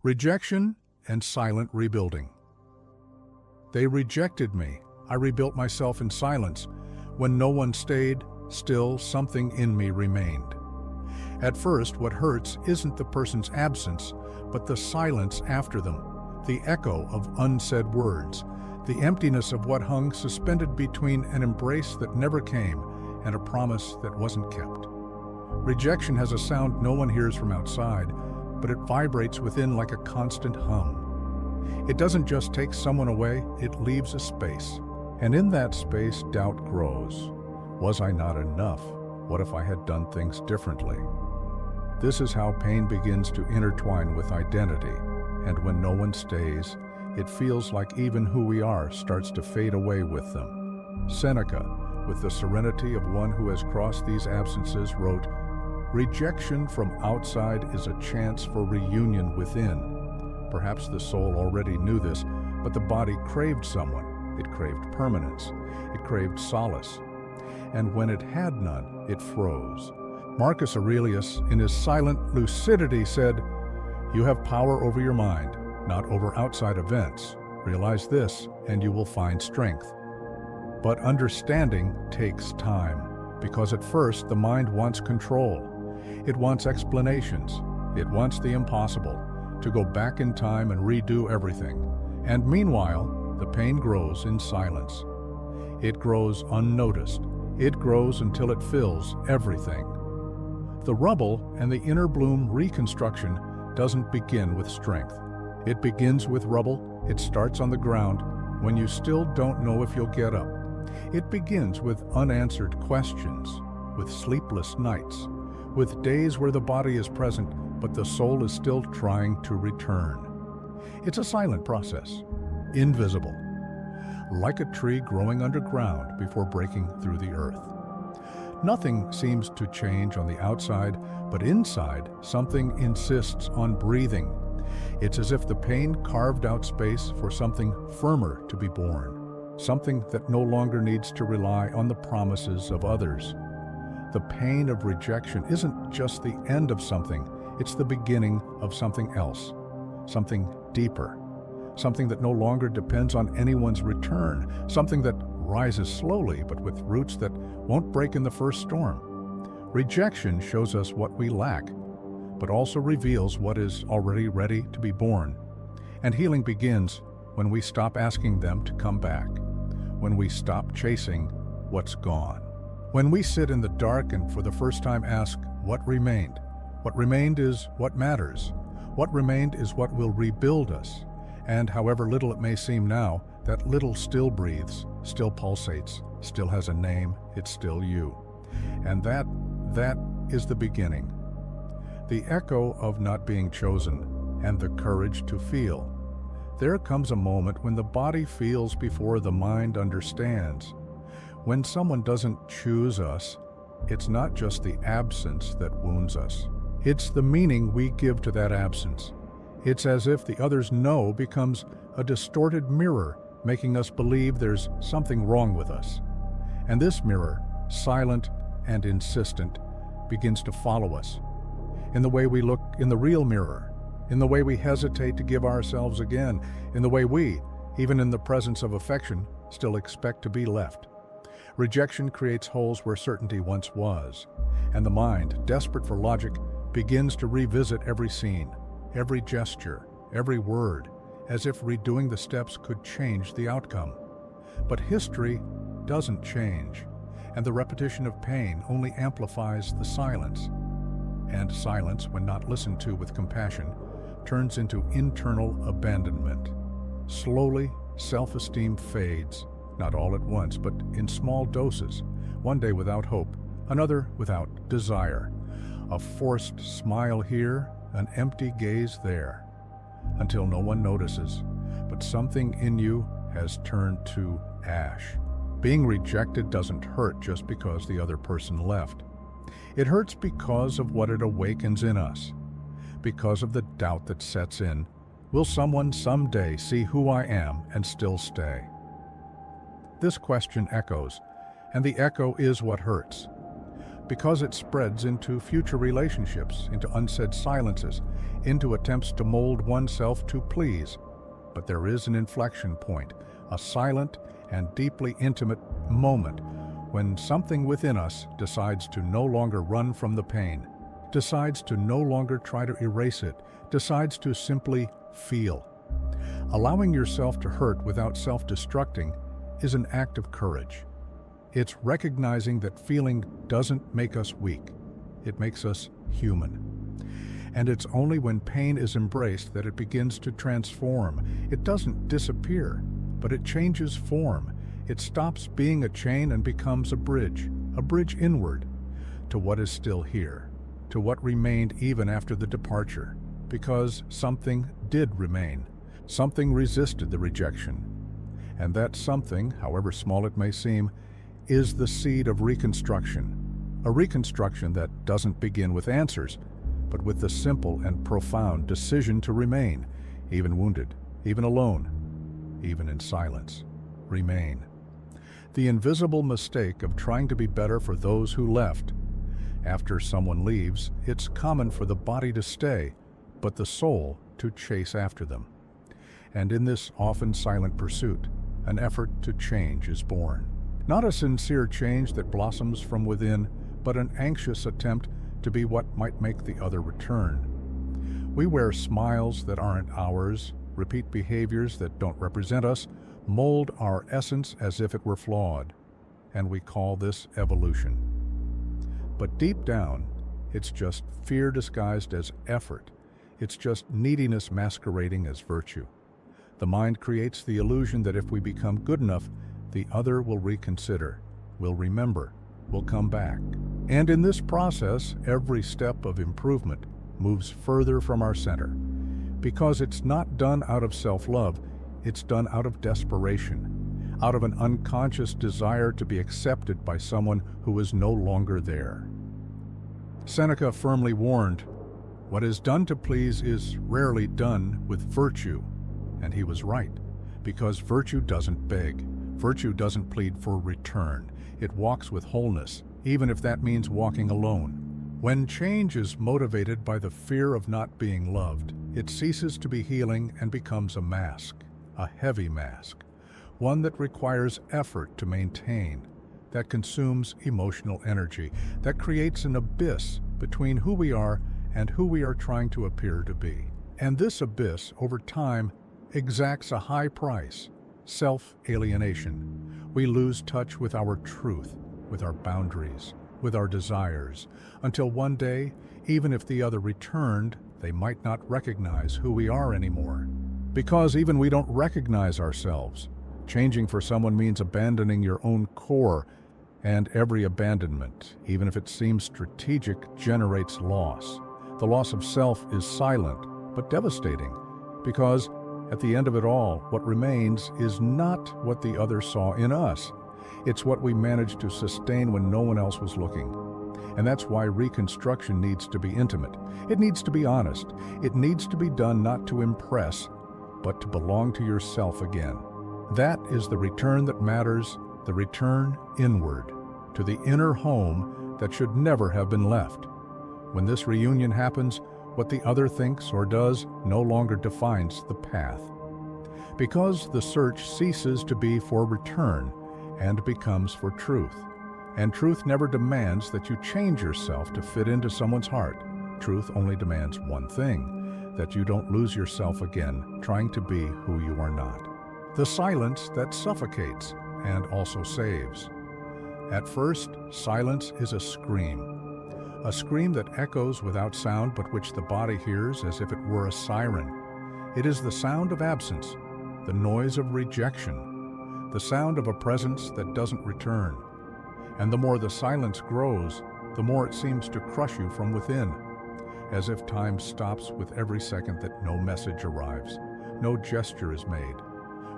Rejection and silent rebuilding. They rejected me. I rebuilt myself in silence. When no one stayed, still something in me remained. At first, what hurts isn't the person's absence, but the silence after them, the echo of unsaid words, the emptiness of what hung suspended between an embrace that never came and a promise that wasn't kept. Rejection has a sound no one hears from outside, but it vibrates within like a constant hum. It doesn't just take someone away, it leaves a space. And in that space, doubt grows. Was I not enough? What if I had done things differently? This is how pain begins to intertwine with identity, and when no one stays, it feels like even who we are starts to fade away with them. Seneca, with the serenity of one who has crossed these absences, wrote, "Rejection from outside is a chance for reunion within." Perhaps the soul already knew this, but the body craved someone. It craved permanence. It craved solace. And when it had none, it froze. Marcus Aurelius, in his silent lucidity, said, "You have power over your mind, not over outside events. Realize this, and you will find strength." But understanding takes time, because at first the mind wants control. It wants explanations. It wants the impossible, to go back in time and redo everything. And meanwhile, the pain grows in silence. It grows unnoticed. It grows until it fills everything. The rubble and the inner bloom reconstruction doesn't begin with strength. It begins with rubble. It starts on the ground when you still don't know if you'll get up. It begins with unanswered questions, with sleepless nights, with days where the body is present but the soul is still trying to return. It's a silent process, invisible, like a tree growing underground before breaking through the earth. Nothing seems to change on the outside, but inside, something insists on breathing. It's as if the pain carved out space for something firmer to be born, something that no longer needs to rely on the promises of others. The pain of rejection isn't just the end of something, it's the beginning of something else, something deeper, something that no longer depends on anyone's return, something that rises slowly but with roots that won't break in the first storm. Rejection shows us what we lack, but also reveals what is already ready to be born. And healing begins when we stop asking them to come back, when we stop chasing what's gone. When we sit in the dark and for the first time ask, what remained? What remained is what matters. What remained is what will rebuild us. And however little it may seem now, that little still breathes, still pulsates, still has a name, it's still you. And that is the beginning. The echo of not being chosen and the courage to feel. There comes a moment when the body feels before the mind understands. When someone doesn't choose us, it's not just the absence that wounds us. It's the meaning we give to that absence. It's as if the other's no becomes a distorted mirror, making us believe there's something wrong with us. And this mirror, silent and insistent, begins to follow us. In the way we look in the real mirror, in the way we hesitate to give ourselves again, in the way we, even in the presence of affection, still expect to be left. Rejection creates holes where certainty once was, and the mind, desperate for logic, begins to revisit every scene, every gesture, every word, as if redoing the steps could change the outcome. But history doesn't change, and the repetition of pain only amplifies the silence. And silence, when not listened to with compassion, turns into internal abandonment. Slowly, self-esteem fades, not all at once, but in small doses, one day without hope, another without desire. A forced smile here, an empty gaze there, until no one notices, but something in you has turned to ash. Being rejected doesn't hurt just because the other person left. It hurts because of what it awakens in us, because of the doubt that sets in. Will someone someday see who I am and still stay? This question echoes, and the echo is what hurts. because it spreads into future relationships, into unsaid silences, into attempts to mold oneself to please. But there is an inflection point, a silent and deeply intimate moment when something within us decides to no longer run from the pain, decides to no longer try to erase it, decides to simply feel. Allowing yourself to hurt without self-destructing is an act of courage. It's recognizing that feeling doesn't make us weak. It makes us human. And it's only when pain is embraced that it begins to transform. It doesn't disappear, but it changes form. It stops being a chain and becomes a bridge inward, to what is still here, to what remained even after the departure, because something did remain. Something resisted the rejection. And that something, however small it may seem, is the seed of reconstruction. A reconstruction that doesn't begin with answers, but with the simple and profound decision to remain, even wounded, even alone, even in silence. Remain. The invisible mistake of trying to be better for those who left. After someone leaves, it's common for the body to stay, but the soul to chase after them. And in this often silent pursuit, an effort to change is born. Not a sincere change that blossoms from within, but an anxious attempt to be what might make the other return. We wear smiles that aren't ours, repeat behaviors that don't represent us, mold our essence as if it were flawed, and we call this evolution. But deep down, it's just fear disguised as effort. It's just neediness masquerading as virtue. The mind creates the illusion that if we become good enough, the other will reconsider, will remember, will come back. And in this process, every step of improvement moves further from our center. Because it's not done out of self-love, it's done out of desperation, out of an unconscious desire to be accepted by someone who is no longer there. Seneca firmly warned, "What is done to please is rarely done with virtue." And he was right, because virtue doesn't beg. Virtue doesn't plead for return. It walks with wholeness, even if that means walking alone. When change is motivated by the fear of not being loved, it ceases to be healing and becomes a mask, a heavy mask, one that requires effort to maintain, that consumes emotional energy, that creates an abyss between who we are and who we are trying to appear to be. And this abyss, over time, exacts a high price: self-alienation. We lose touch with our truth, with our boundaries, with our desires, until one day, even if the other returned, they might not recognize who we are anymore. Because even we don't recognize ourselves. Changing for someone means abandoning your own core, and every abandonment, even if it seems strategic, generates loss. The loss of self is silent, but devastating, because at the end of it all, what remains is not what the other saw in us. It's what we managed to sustain when no one else was looking. And that's why reconstruction needs to be intimate. It needs to be honest. It needs to be done not to impress, but to belong to yourself again. That is the return that matters, the return inward, to the inner home that should never have been left. When this reunion happens, what the other thinks or does no longer defines the path. Because the search ceases to be for return and becomes for truth. And truth never demands that you change yourself to fit into someone's heart. Truth only demands one thing: that you don't lose yourself again trying to be who you are not. The silence that suffocates and also saves. At first, silence is a scream that echoes without sound but which the body hears as if it were a siren. It is the sound of absence, the noise of rejection, the sound of a presence that doesn't return. And the more the silence grows, the more it seems to crush you from within, as if time stops with every second that no message arrives, no gesture is made,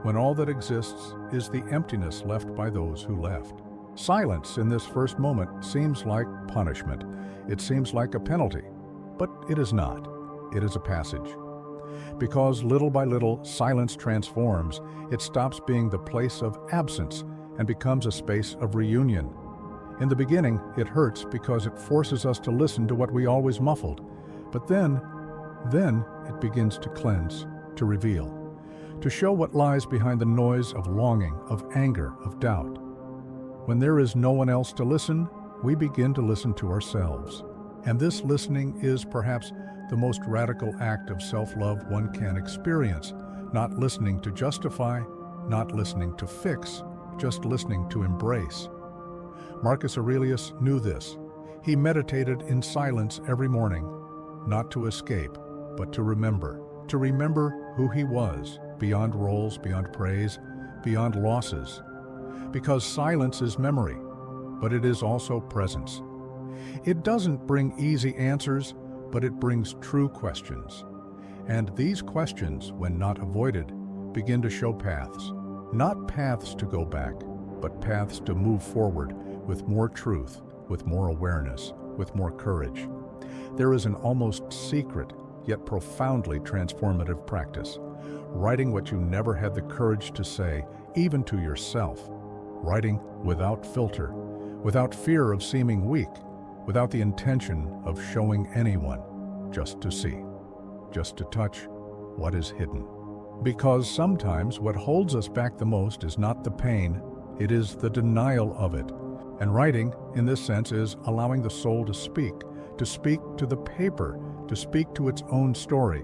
when all that exists is the emptiness left by those who left. Silence in this first moment seems like punishment. It seems like a penalty, but it is not. It is a passage. Because little by little, silence transforms. It stops being the place of absence and becomes a space of reunion. In the beginning, it hurts because it forces us to listen to what we always muffled. But then it begins to cleanse, to reveal, to show what lies behind the noise of longing, of anger, of doubt. When there is no one else to listen, we begin to listen to ourselves. And this listening is perhaps the most radical act of self-love one can experience. Not listening to justify, not listening to fix, just listening to embrace. Marcus Aurelius knew this. He meditated in silence every morning, not to escape, but to remember who he was, beyond roles, beyond praise, beyond losses. Because silence is memory, but it is also presence. It doesn't bring easy answers, but it brings true questions. And these questions, when not avoided, begin to show paths. Not paths to go back, but paths to move forward with more truth, with more awareness, with more courage. There is an almost secret, yet profoundly transformative practice. Writing what you never had the courage to say, even to yourself. Writing without filter, without fear of seeming weak, without the intention of showing anyone, just to see, just to touch what is hidden. Because sometimes what holds us back the most is not the pain, it is the denial of it. And writing, in this sense, is allowing the soul to speak to the paper, to speak to its own story,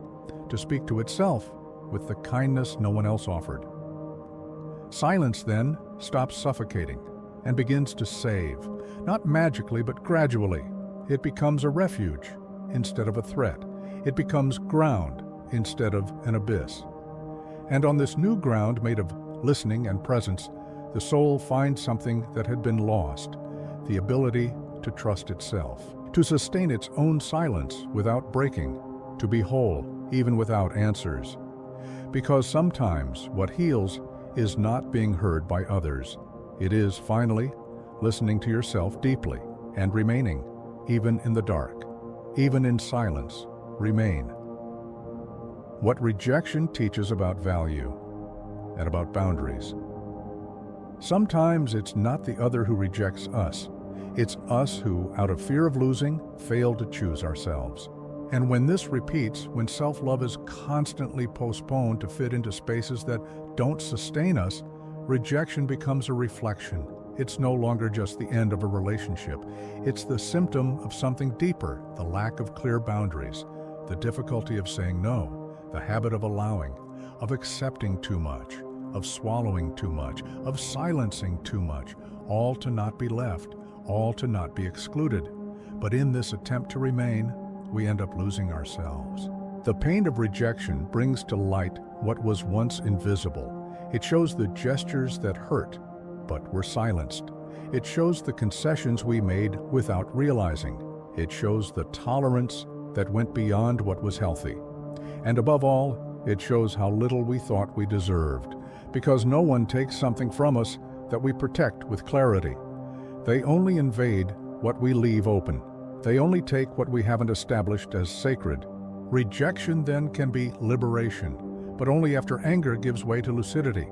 to speak to itself with the kindness no one else offered. Silence, then, stops suffocating and begins to save, not magically but gradually. It becomes a refuge instead of a threat. It becomes ground instead of an abyss. And on this new ground made of listening and presence, the soul finds something that had been lost, the ability to trust itself, to sustain its own silence without breaking, to be whole even without answers. Because sometimes what heals is not being heard by others. It is, finally, listening to yourself deeply and remaining, even in the dark, even in silence, remain. What rejection teaches about value and about boundaries. Sometimes it's not the other who rejects us. It's us who, out of fear of losing, fail to choose ourselves. And when this repeats, when self-love is constantly postponed to fit into spaces that don't sustain us, rejection becomes a reflection. It's no longer just the end of a relationship. It's the symptom of something deeper, the lack of clear boundaries, the difficulty of saying no, the habit of allowing, of accepting too much, of swallowing too much, of silencing too much, all to not be left, all to not be excluded. But in this attempt to remain, we end up losing ourselves. The pain of rejection brings to light what was once invisible. It shows the gestures that hurt, but were silenced. It shows the concessions we made without realizing. It shows the tolerance that went beyond what was healthy. And above all, it shows how little we thought we deserved, because no one takes something from us that we protect with clarity. They only invade what we leave open. They only take what we haven't established as sacred. Rejection then can be liberation, but only after anger gives way to lucidity.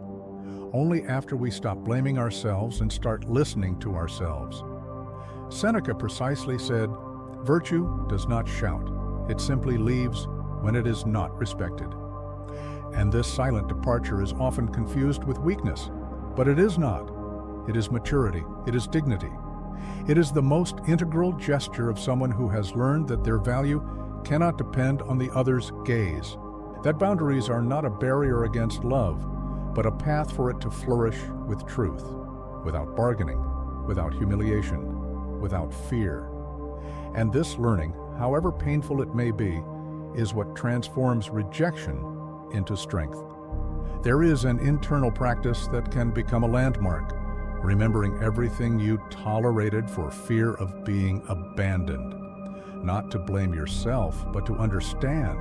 Only after we stop blaming ourselves and start listening to ourselves. Seneca precisely said, "Virtue does not shout. It simply leaves when it is not respected." And this silent departure is often confused with weakness, but it is not. It is maturity. It is dignity. It is the most integral gesture of someone who has learned that their value cannot depend on the other's gaze. That boundaries are not a barrier against love, but a path for it to flourish with truth, without bargaining, without humiliation, without fear. And this learning, however painful it may be, is what transforms rejection into strength. There is an internal practice that can become a landmark, remembering everything you tolerated for fear of being abandoned. Not to blame yourself, but to understand,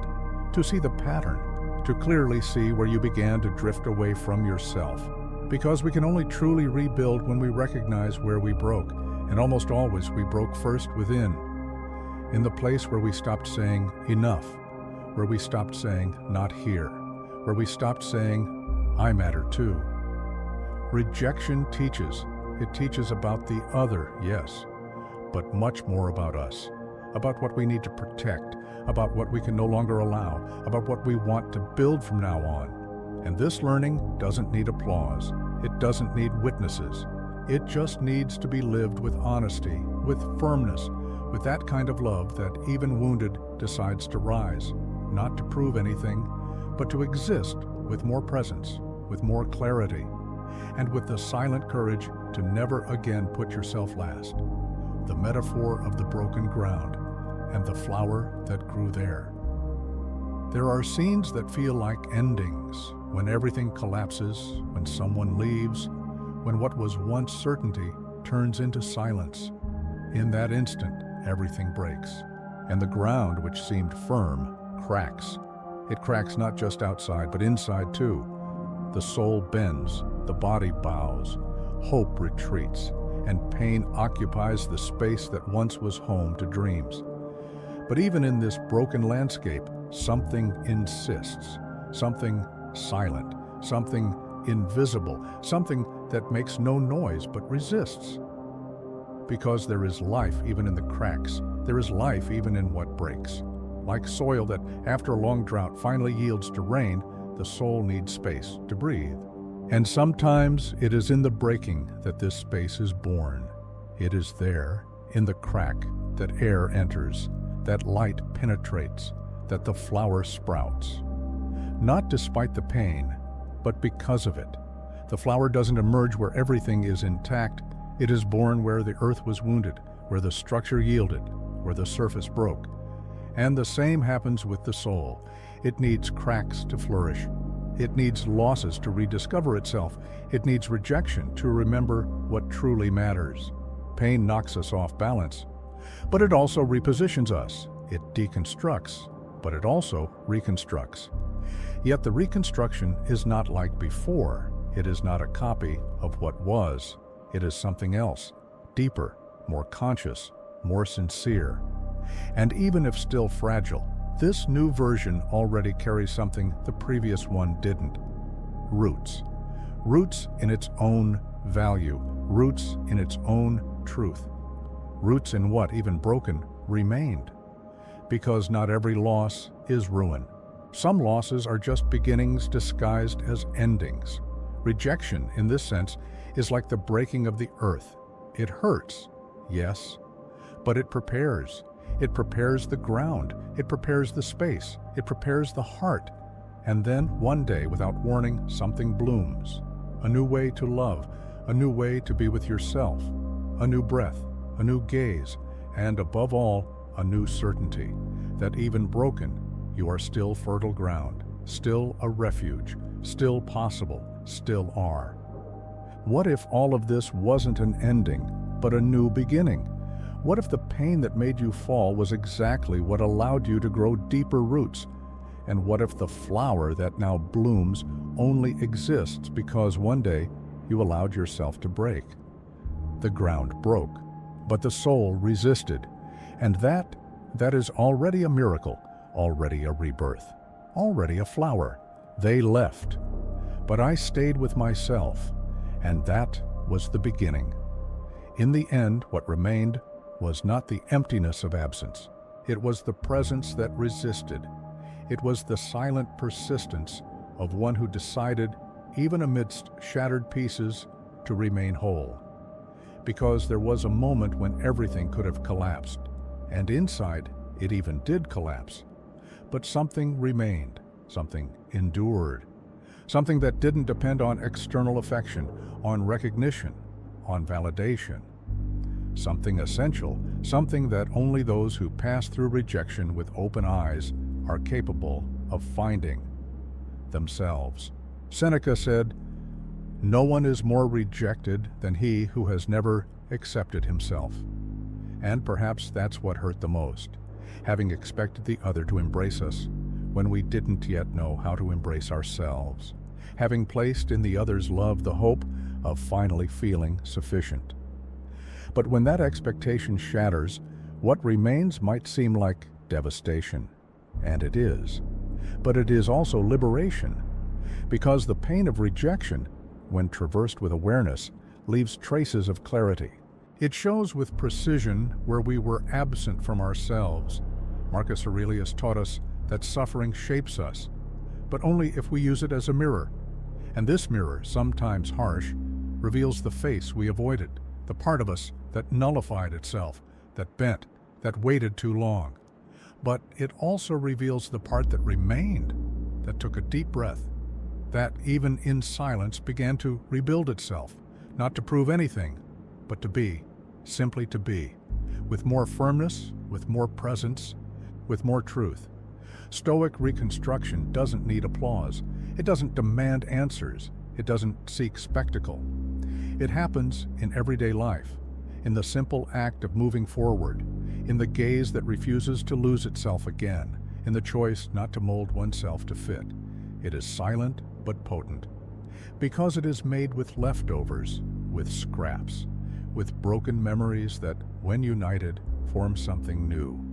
to see the pattern, to clearly see where you began to drift away from yourself. Because we can only truly rebuild when we recognize where we broke, and almost always we broke first within. In the place where we stopped saying enough, where we stopped saying not here, where we stopped saying I matter too. Rejection teaches, It teaches about the other, yes, but much more about us, about what we need to protect, about what we can no longer allow, about what we want to build from now on. And this learning doesn't need applause. It doesn't need witnesses. It just needs to be lived with honesty, with firmness, with that kind of love that, even wounded, decides to rise, not to prove anything, but to exist with more presence, with more clarity, and with the silent courage to never again put yourself last. The metaphor of the broken ground and the flower that grew there. There are scenes that feel like endings, when everything collapses, when someone leaves, when what was once certainty turns into silence. In that instant, everything breaks, and the ground which seemed firm cracks. It cracks not just outside, but inside too. The soul bends, the body bows, hope retreats, and pain occupies the space that once was home to dreams. But even in this broken landscape, something insists, something silent, something invisible, something that makes no noise but resists. Because there is life even in the cracks, there is life even in what breaks. Like soil that, after a long drought, finally yields to rain, the soul needs space to breathe. And sometimes it is in the breaking that this space is born. It is there, in the crack, that air enters, that light penetrates, that the flower sprouts. Not despite the pain, but because of it. The flower doesn't emerge where everything is intact. It is born where the earth was wounded, where the structure yielded, where the surface broke. And the same happens with the soul. It needs cracks to flourish. It needs losses to rediscover itself. It needs rejection to remember what truly matters. Pain knocks us off balance, but it also repositions us. It deconstructs, but it also reconstructs. Yet the reconstruction is not like before. It is not a copy of what was. It is something else, deeper, more conscious, more sincere. And even if still fragile, this new version already carries something the previous one didn't. Roots. Roots in its own value. Roots in its own truth. Roots in what, even broken, remained. Because not every loss is ruin. Some losses are just beginnings disguised as endings. Rejection, in this sense, is like the breaking of the earth. It hurts, yes, but it prepares. It prepares the ground. It prepares the space. It prepares the heart. And then, one day, without warning, something blooms. A new way to love, a new way to be with yourself, a new breath, a new gaze, and above all, a new certainty that even broken, you are still fertile ground, still a refuge, still possible, still are. What if all of this wasn't an ending, but a new beginning? What if the pain that made you fall was exactly what allowed you to grow deeper roots? And what if the flower that now blooms only exists because one day you allowed yourself to break? The ground broke, but the soul resisted. And that is already a miracle, already a rebirth, already a flower. They left, but I stayed with myself, and that was the beginning. In the end, what remained was not the emptiness of absence. It was the presence that resisted. It was the silent persistence of one who decided, even amidst shattered pieces, to remain whole. Because there was a moment when everything could have collapsed, and inside it even did collapse. But something remained, something endured, something that didn't depend on external affection, on recognition, on validation. Something essential, something that only those who pass through rejection with open eyes are capable of finding themselves. Seneca said, "No one is more rejected than he who has never accepted himself." And perhaps that's what hurt the most, having expected the other to embrace us when we didn't yet know how to embrace ourselves, having placed in the other's love the hope of finally feeling sufficient. But when that expectation shatters, what remains might seem like devastation. And it is. But it is also liberation, because the pain of rejection, when traversed with awareness, leaves traces of clarity. It shows with precision where we were absent from ourselves. Marcus Aurelius taught us that suffering shapes us, but only if we use it as a mirror. And this mirror, sometimes harsh, reveals the face we avoided, the part of us that nullified itself, that bent, that waited too long. But it also reveals the part that remained, that took a deep breath, that even in silence began to rebuild itself, not to prove anything, but to be, simply to be, with more firmness, with more presence, with more truth. Stoic reconstruction doesn't need applause. It doesn't demand answers. It doesn't seek spectacle. It happens in everyday life, in the simple act of moving forward, in the gaze that refuses to lose itself again, in the choice not to mold oneself to fit. It is silent but potent, because it is made with leftovers, with scraps, with broken memories that, when united, form something new.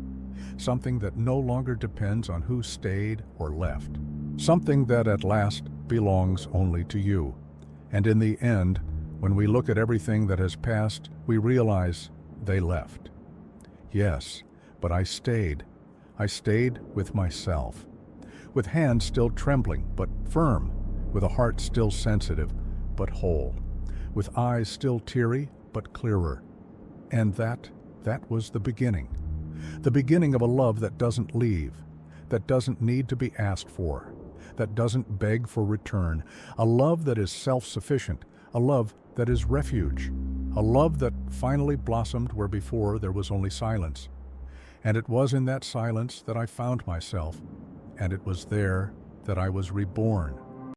Something that no longer depends on who stayed or left. Something that at last belongs only to you. And in the end, when we look at everything that has passed, we realize they left. Yes, but I stayed. I stayed with myself. With hands still trembling, but firm. With a heart still sensitive, but whole. With eyes still teary, but clearer. And that was the beginning. The beginning of a love that doesn't leave, that doesn't need to be asked for, that doesn't beg for return. A love that is self-sufficient, a love that is refuge, a love that finally blossomed where before there was only silence. And it was in that silence that I found myself, and it was there that I was reborn.